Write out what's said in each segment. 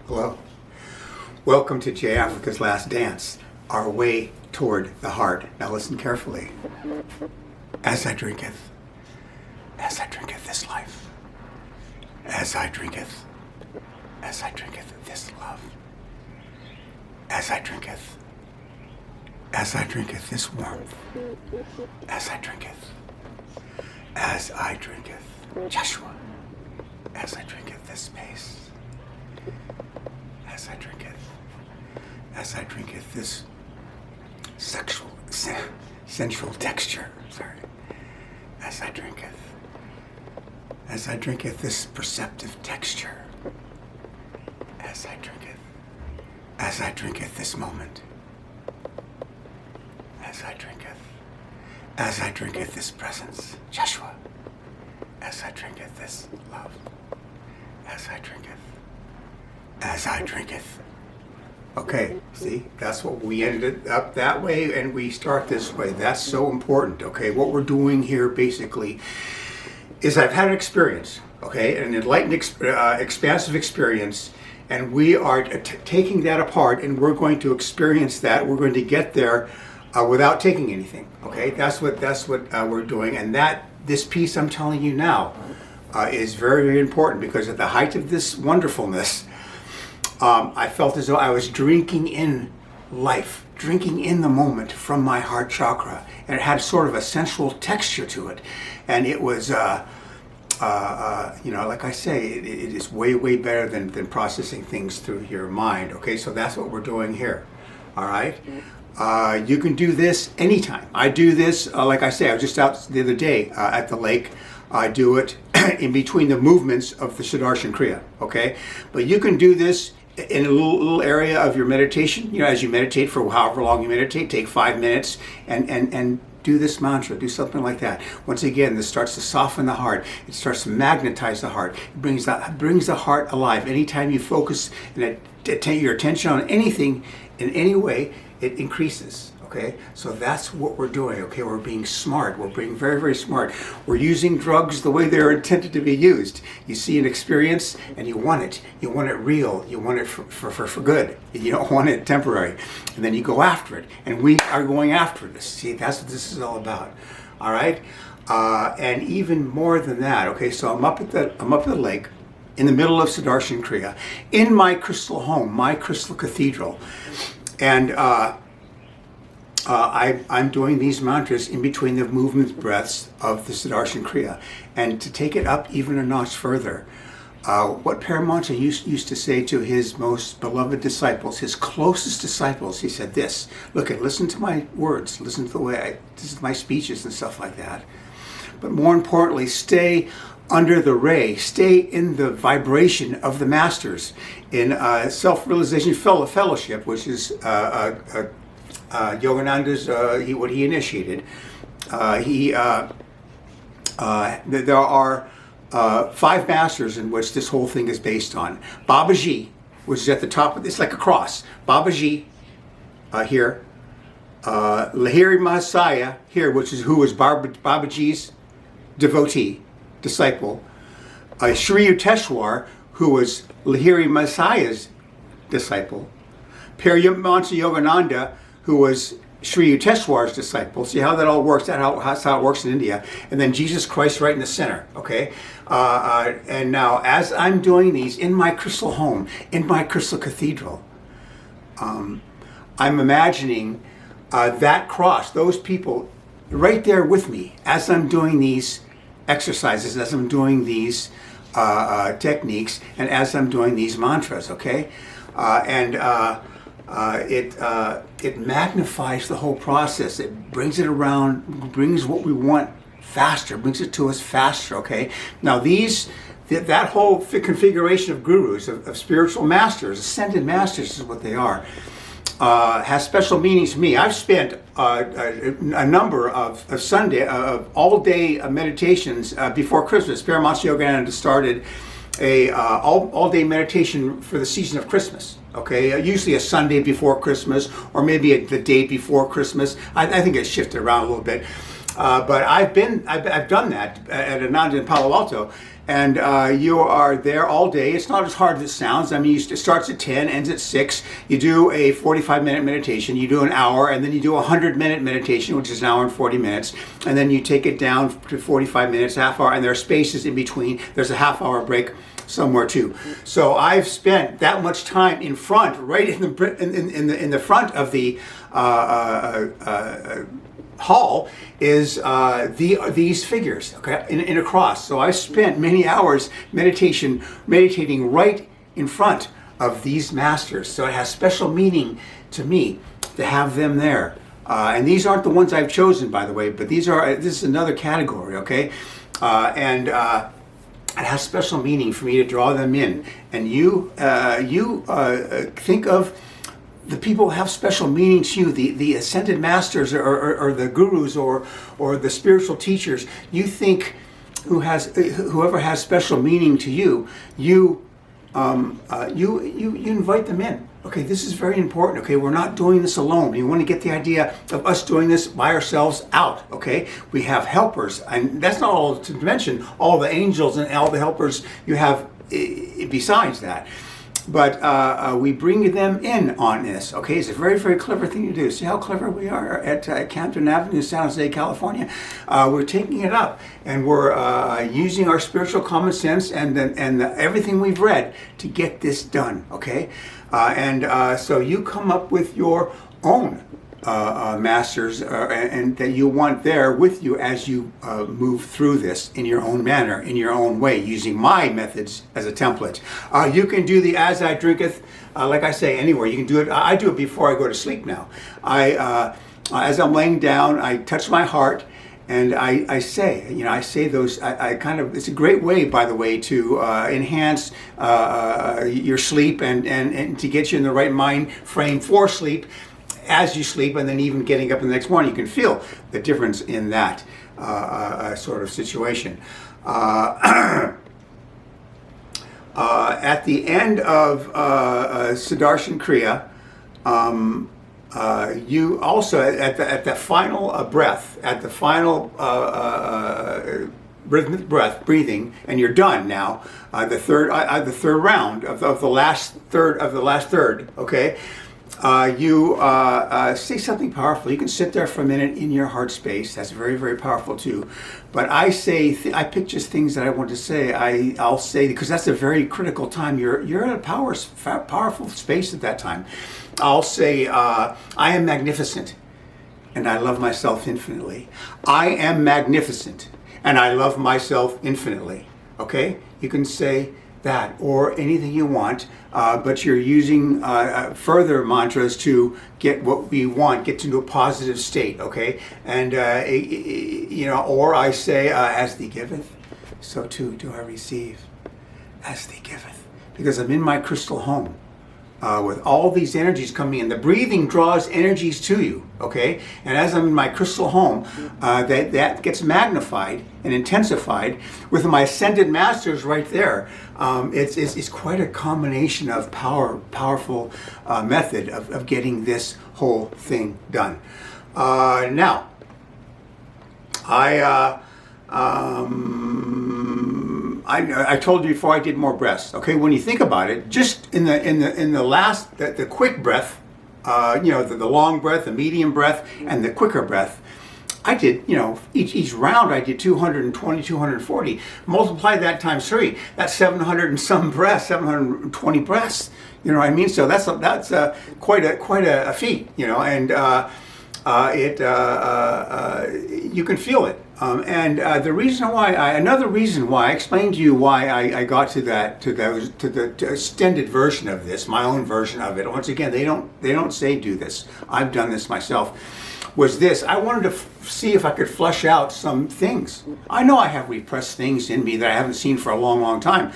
Hello. Welcome to J Africa's Last Dance, our way toward the heart. Now listen carefully. As I drinketh this life, as I drinketh this love, as I drinketh this warmth, as I drinketh Joshua, as I drinketh this space, as I drinketh this sensual texture, as I drinketh this perceptive texture, as I drinketh this moment, as I drinketh this presence, Joshua, as I drinketh this love, as I drinketh. Okay, see, that's what we ended up that way, and we start this way. That's so important, okay? What we're doing here basically is I've had an experience, okay, an enlightened, expansive experience, and we are taking that apart, and we're going to experience that. We're going to get there without taking anything, okay? That's what we're doing, and this piece I'm telling you now is very, very important, because at the height of this wonderfulness, I felt as though I was drinking in life, drinking in the moment from my heart chakra, and it had sort of a sensual texture to it, and it was, like I say, it is way, way better than processing things through your mind. Okay, so that's what we're doing here. All right, you can do this anytime. I do this, like I say, I was just out the other day at the lake. I do it in between the movements of the Sudarshan Kriya. Okay, but you can do this in a little area of your meditation. You know, as you meditate for however long you meditate, take 5 minutes and do this mantra, do something like that. Once again, this starts to soften the heart. It starts to magnetize the heart. It brings the heart alive. Anytime you focus and your attention on anything in any way, it increases. Okay, so that's what we're doing. Okay, we're being smart. We're being very, very smart. We're using drugs the way they're intended to be used. You see an experience and you want it. You want it real. You want it for good. You don't want it temporary. And then you go after it. And we are going after this. See, that's what this is all about. All right, and even more than that. Okay, so I'm up at the lake, in the middle of Sudarshan Kriya, in my crystal home, my crystal cathedral, and I'm doing these mantras in between the movement breaths of the Sudarshan Kriya. And to take it up even a notch further, what Paramahansa used to say to his most beloved disciples, his closest disciples, he said this: listen to my words, listen to the way this is my speeches and stuff like that. But more importantly, stay under the ray, stay in the vibration of the masters, in self-realization fellowship, which is Yogananda's, what he initiated. There are 5 masters in which this whole thing is based on. Babaji, which is at the top of this, like a cross. Babaji here. Lahiri Mahasaya here, who was Babaji's devotee, disciple. Sri Yukteswar, who was Lahiri Mahasaya's disciple. Paramahansa Yogananda, who was Sri Yukteswar's disciple. See how that all works? That's how it works in India. And then Jesus Christ right in the center, okay? And now, as I'm doing these in my crystal home, in my crystal cathedral, I'm imagining that cross, those people right there with me as I'm doing these exercises, as I'm doing these techniques, and as I'm doing these mantras, okay? It magnifies the whole process. It brings it around, brings what we want faster, brings it to us faster, okay? Now that whole configuration of gurus, of spiritual masters, ascended masters is what they are, has special meanings to me. I've spent a number of all-day meditations before Christmas. Paramahansa Yogananda started a all-day meditation for the season of Christmas. Okay, usually a Sunday before Christmas, or maybe the day before Christmas. I think it shifted around a little bit, but I've done that at Ananda in Palo Alto, and you are there all day. It's not as hard as it sounds. I mean, it starts at 10, ends at 6. You do a 45-minute meditation. You do an hour, and then you do a 100-minute meditation, which is an hour and 40 minutes. And then you take it down to 45 minutes, half hour, and there are spaces in between. There's a half-hour break somewhere too. So I've spent that much time in front, right in the front of the hall is these figures, okay, in a cross. So I spent many hours meditating right in front of these masters. So it has special meaning to me to have them there. And these aren't the ones I've chosen, by the way, but this is another category, okay? And it has special meaning for me to draw them in. And you think of the people who have special meaning to you, the ascended masters or the gurus or the spiritual teachers. You think whoever has special meaning to you, you invite them in. Okay, this is very important. Okay, we're not doing this alone. You want to get the idea of us doing this by ourselves out. Okay, we have helpers, and that's not all to mention all the angels and all the helpers you have besides that. But we bring them in on this. Okay, it's a very, very clever thing to do. See how clever we are at Camden Avenue, San Jose, California. We're taking it up, and we're using our spiritual common sense and everything we've read to get this done. Okay, so you come up with your own masters and that you want there with you as you move through this in your own manner, in your own way, using my methods as a template. You can do the as I drinketh, like I say, anywhere. You can do it. I do it before I go to sleep now. As I'm laying down, I touch my heart and I say, I say those, it's a great way, by the way, to enhance your sleep and to get you in the right mind frame for sleep as you sleep, and then even getting up in the next morning. You can feel the difference in that sort of situation. At the end of Sudarshan Kriya, you also, at the final breath, at the final rhythmic breathing, and you're done now. The third round of the last third. Okay. You say something powerful. You can sit there for a minute in your heart space. That's very, very powerful too. But I say, I pick just things that I want to say. I'll say, because that's a very critical time. You're in a powerful space at that time. I'll say, I am magnificent, and I love myself infinitely. I am magnificent, and I love myself infinitely. Okay? You can say that or anything you want, but you're using further mantras to get what we want, get into a positive state, okay? And, or I say, as thee giveth, so too do I receive, as thee giveth. Because I'm in my crystal home with all these energies coming in. The breathing draws energies to you, okay? And as I'm in my crystal home, that gets magnified and intensified with my ascended masters right there. It's quite a combination of powerful method of getting this whole thing done. Now, I told you before I did more breaths. Okay, when you think about it, just in the last the quick breath, the long breath, the medium breath, and the quicker breath, I did, each round I did 220, 240. Multiply that times 3. That's 700 and some breaths, 720 breaths. You know what I mean? So that's quite a feat, and you can feel it. The reason why another reason why I explained to you why I got to the extended version of this, my own version of it. Once again, they don't say do this. I've done this myself. Was this? I wanted to see if I could flush out some things. I know I have repressed things in me that I haven't seen for a long, long time.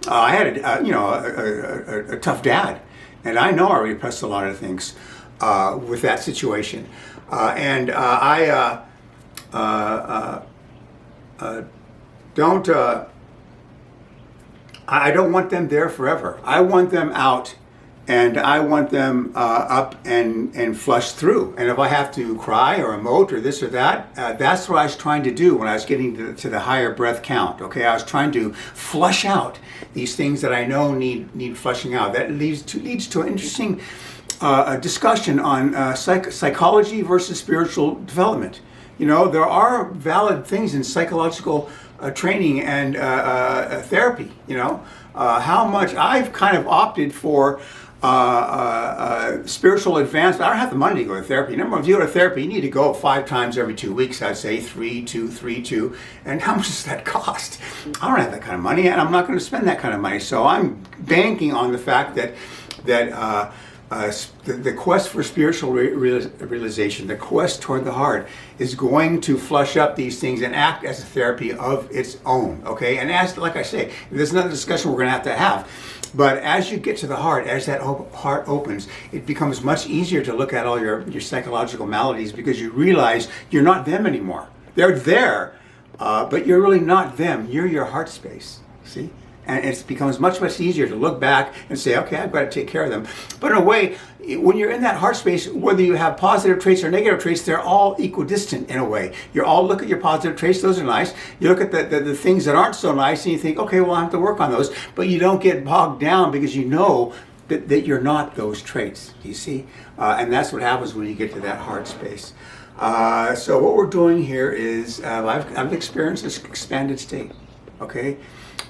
I had a tough dad, and I know I repressed a lot of things with that situation, I don't want them there forever. I want them out and I want them up and flushed through. And if I have to cry or emote or this or that, that's what I was trying to do when I was getting to the higher breath count. Okay, I was trying to flush out these things that I know need flushing out. That leads to an interesting discussion on psychology versus spiritual development. You know, there are valid things in psychological training and therapy. You know, how much I've kind of opted for spiritual advancement. I don't have the money to go to therapy. Number one, if you go to therapy, you need to go 5 times every 2 weeks. I'd say 3, 2, 3, 2. And how much does that cost? I don't have that kind of money, and I'm not going to spend that kind of money. So I'm banking on the fact that the quest for spiritual realization, the quest toward the heart, is going to flush up these things and act as a therapy of its own. Okay, and as like I say, there's another discussion we're going to have. But as you get to the heart, as that heart opens, it becomes much easier to look at all your psychological maladies, because you realize you're not them anymore. They're there, but you're really not them. You're your heart space. See? And it becomes much easier to look back and say, okay, I've got to take care of them. But in a way, when you're in that heart space, whether you have positive traits or negative traits, they're all equidistant in a way. You all look at your positive traits, those are nice. You look at the things that aren't so nice and you think, okay, well, I have to work on those. But you don't get bogged down because you know that you're not those traits, you see? And that's what happens when you get to that heart space. So what we're doing here is, I've experienced this expanded state, okay?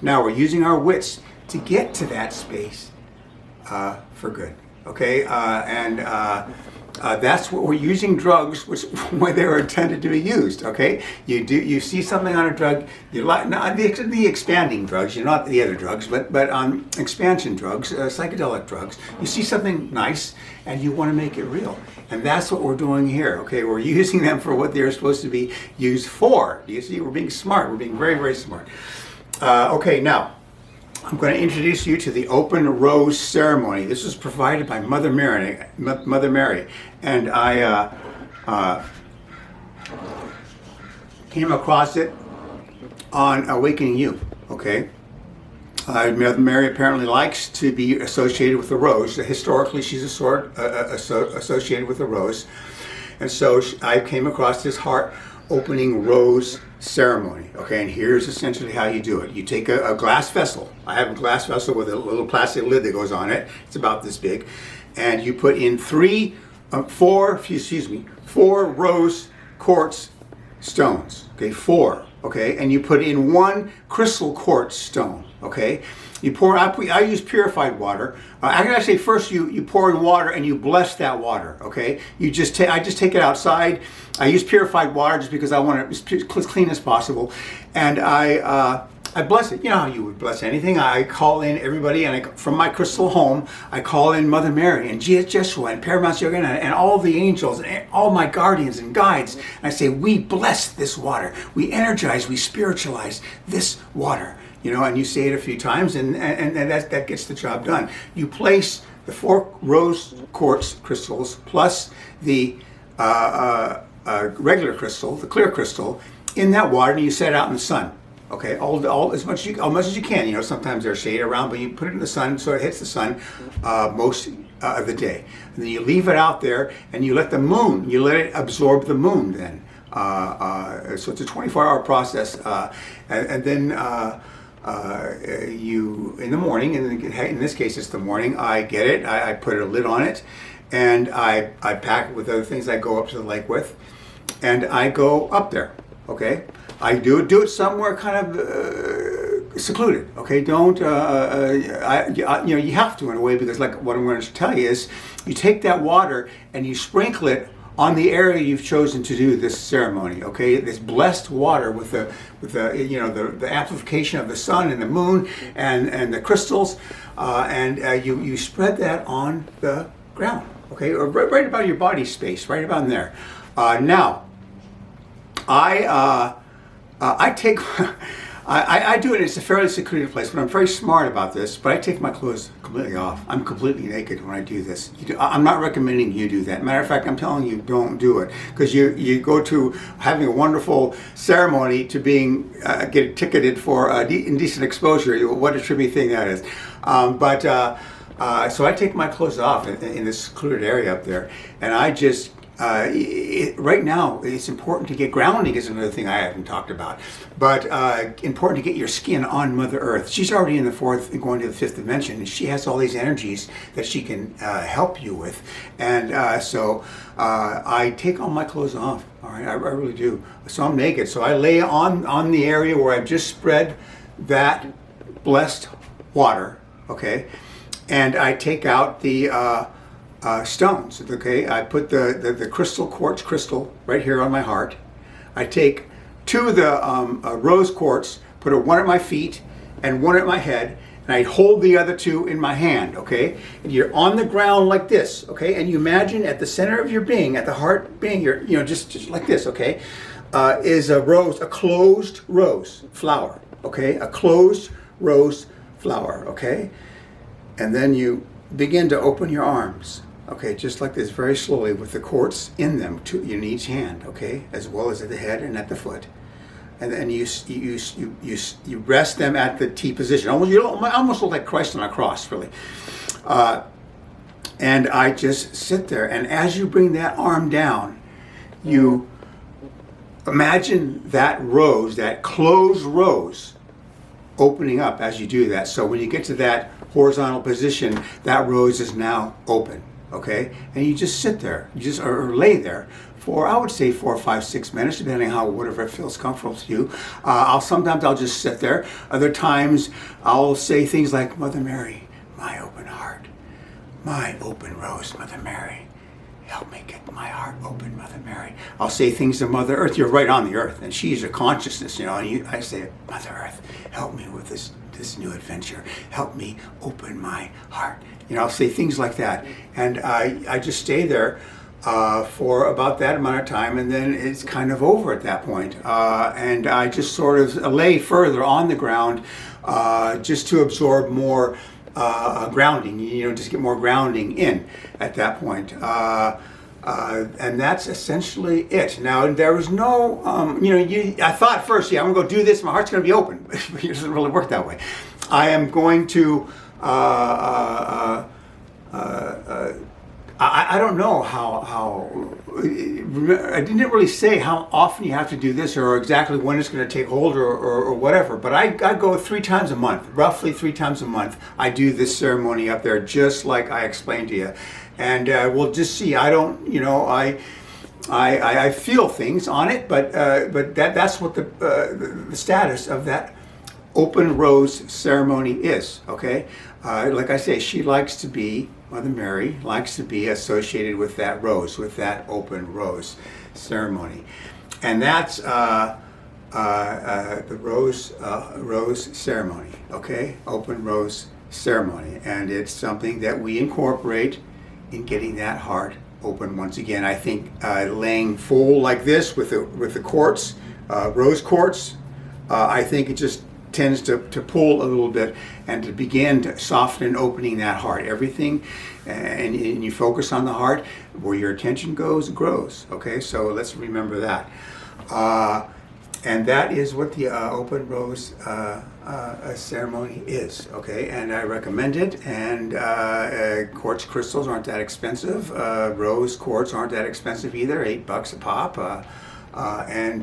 Now we're using our wits to get to that space for good, okay? That's what we're using drugs, where they were intended to be used, okay? You see something on a drug, you like, not the expanding drugs, you're not the other drugs, but on expansion drugs, psychedelic drugs, you see something nice and you want to make it real. And that's what we're doing here, okay? We're using them for what they're supposed to be used for. Do you see? We're being smart. We're being very, very smart. Okay, now, I'm going to introduce you to the open rose ceremony. This was provided by Mother Mary, and I came across it on Awakening You, okay? Mother Mary apparently likes to be associated with the rose. Historically, she's associated with the rose. And so I came across this heart opening rose ceremony, okay? And here's essentially how you do it. You take a glass vessel. I have a glass vessel with a little plastic lid that goes on it. It's about this big. And you put in four rose quartz stones, okay? 4, okay? And you put in 1 crystal quartz stone, okay? You pour, I use purified water. I say first you pour in water and you bless that water, okay? I just take it outside. I use purified water just because I want it as clean as possible. And I bless it. You know how you would bless anything. I call in everybody, and from my crystal home, I call in Mother Mary and Jeshua and Paramount Yoga and all the angels and all my guardians and guides. And I say, we bless this water. We energize, we spiritualize this water. You know, and you say it a few times, and that gets the job done. You place the 4 rose quartz crystals plus the regular crystal, the clear crystal, in that water, and you set it out in the sun. Okay, all as much as you can. You know, sometimes there's shade around, but you put it in the sun so it hits the sun most of the day. And then you leave it out there, and you let it absorb the moon. Then, so it's a 24-hour process, and then. You in the morning, and in this case it's the morning, I get it, I put a lid on it, and I pack it with other things I go up to the lake with, and I go up there, okay? I do it somewhere kind of secluded, okay? Don't, you have to in a way, because like what I'm going to tell you is, you take that water and you sprinkle it on the area you've chosen to do this ceremony, okay? This blessed water with the amplification of the sun and the moon and the crystals, and you spread that on the ground, okay? Or right about your body space, right about in there. Now, I take. I do it. It's a fairly secluded place, but I'm very smart about this. But I take my clothes completely off. I'm completely naked when I do this. I'm not recommending you do that. Matter of fact, I'm telling you, don't do it, because you go to having a wonderful ceremony to being get ticketed for indecent exposure. What a trippy thing that is. So I take my clothes off in this secluded area up there, and I just right now it's important to get grounding is another thing I haven't talked about, but important to get your skin on Mother Earth. She's already in the fourth and going to the fifth dimension, and she has all these energies that she can help you with, and so I take all my clothes off. All right, I really do. So I'm naked. So I lay on the area where I've just spread that blessed water. Okay, and I take out the stones. Okay, I put the crystal, quartz crystal, right here on my heart. I take two of the rose quartz, put one at my feet and one at my head, and I hold the other two in my hand. Okay, and you're on the ground like this. Okay, and you imagine at the center of your being, at the heart being, you're just like this. Okay, is a rose, a closed rose flower. Okay, a closed rose flower. Okay, and then you begin to open your arms. Okay, just like this, very slowly, with the quartz in them in each hand. Okay, as well as at the head and at the foot, and then you rest them at the T position. Almost look like Christ on a cross, really. And I just sit there, and as you bring that arm down, you imagine that rose, that closed rose, opening up as you do that. So when you get to that horizontal position, that rose is now open. Okay, and you just sit there, or lay there for, I would say, 4, 5, 6 minutes, depending on whatever feels comfortable to you. Sometimes I'll just sit there. Other times I'll say things like, Mother Mary, my open heart, my open rose, Mother Mary, help me get my heart open, Mother Mary. I'll say things to Mother Earth. You're right on the earth, and she's a consciousness, and I say, Mother Earth, help me with this new adventure. Help me open my heart. I'll say things like that, and I just stay there for about that amount of time, and then it's kind of over at that point. And I just sort of lay further on the ground just to absorb more grounding, just get more grounding in at that point. And that's essentially it. Now, there was no, I thought first, I'm going to go do this, my heart's going to be open. But it doesn't really work that way. I am going to, I don't know how, I didn't really say how often you have to do this or exactly when it's going to take hold or whatever, but I go 3 times a month, roughly 3 times a month. I do this ceremony up there just like I explained to you. And we'll just see. I don't, I feel things on it, but that's what the status of that open rose ceremony is. Okay, like I say, she likes to be, Mother Mary likes to be associated with that rose, with that open rose ceremony, and that's the rose ceremony. Okay, open rose ceremony, and it's something that we incorporate in getting that heart open once again. I think laying full like this with the quartz, rose quartz, I think it just tends to pull a little bit and to begin to soften and opening that heart. Everything, and you focus on the heart, where your attention goes, it grows. Okay, so let's remember that. And that is what the open rose ceremony is. Okay, and I recommend it. And quartz crystals aren't that expensive. Rose quartz aren't that expensive either, $8 a pop. And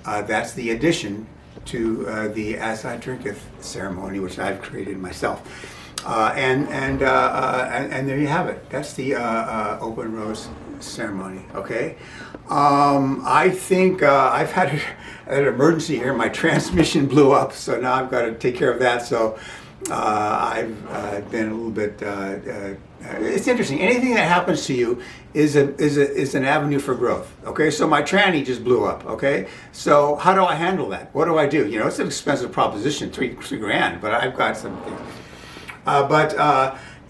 that's the addition to the As I Drinketh ceremony, which I've created myself. And there you have it. That's the open rose ceremony. Okay. I think I've had an emergency here. My transmission blew up, so now I've got to take care of that. So I've been a little bit. It's interesting. Anything that happens to you is an avenue for growth. Okay, so my tranny just blew up. Okay, so how do I handle that? What do I do? It's an expensive proposition, three grand, but I've got some things. But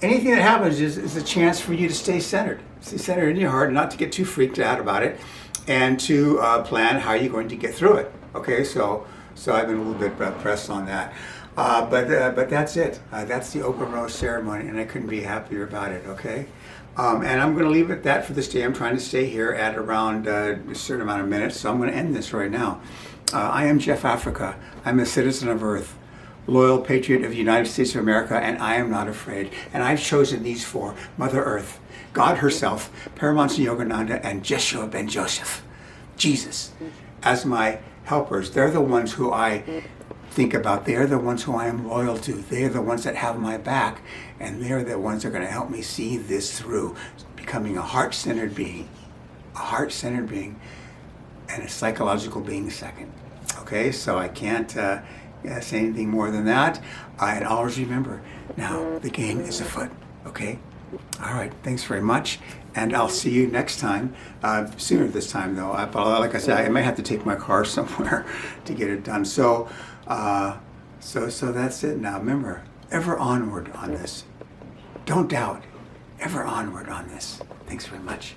anything that happens is a chance for you to stay centered in your heart, not to get too freaked out about it, and to plan how you're going to get through it. Okay, so I've been a little bit pressed on that. But that's it. That's the open rose ceremony, and I couldn't be happier about it. Okay, and I'm going to leave it at that for this day. I'm trying to stay here at around a certain amount of minutes, so I'm going to end this right now. I am Jeff Africa. I'm a citizen of Earth. loyal patriot of the United States of America, and I am not afraid. And I've chosen these four: Mother Earth, God herself, Paramahansa Yogananda, and Yeshua ben Joseph, Jesus, as my helpers. They're the ones who I think about. They're the ones who I am loyal to. They're the ones that have my back, and they're the ones that are going to help me see this through, becoming a heart-centered being, and a psychological being second. Okay, so I can't say anything more than that. And always remember, now the game is afoot. Okay? All right, thanks very much. And I'll see you next time, sooner this time though. But like I said, I may have to take my car somewhere to get it done. So that's it now. Remember, ever onward on this. Don't doubt, ever onward on this. Thanks very much.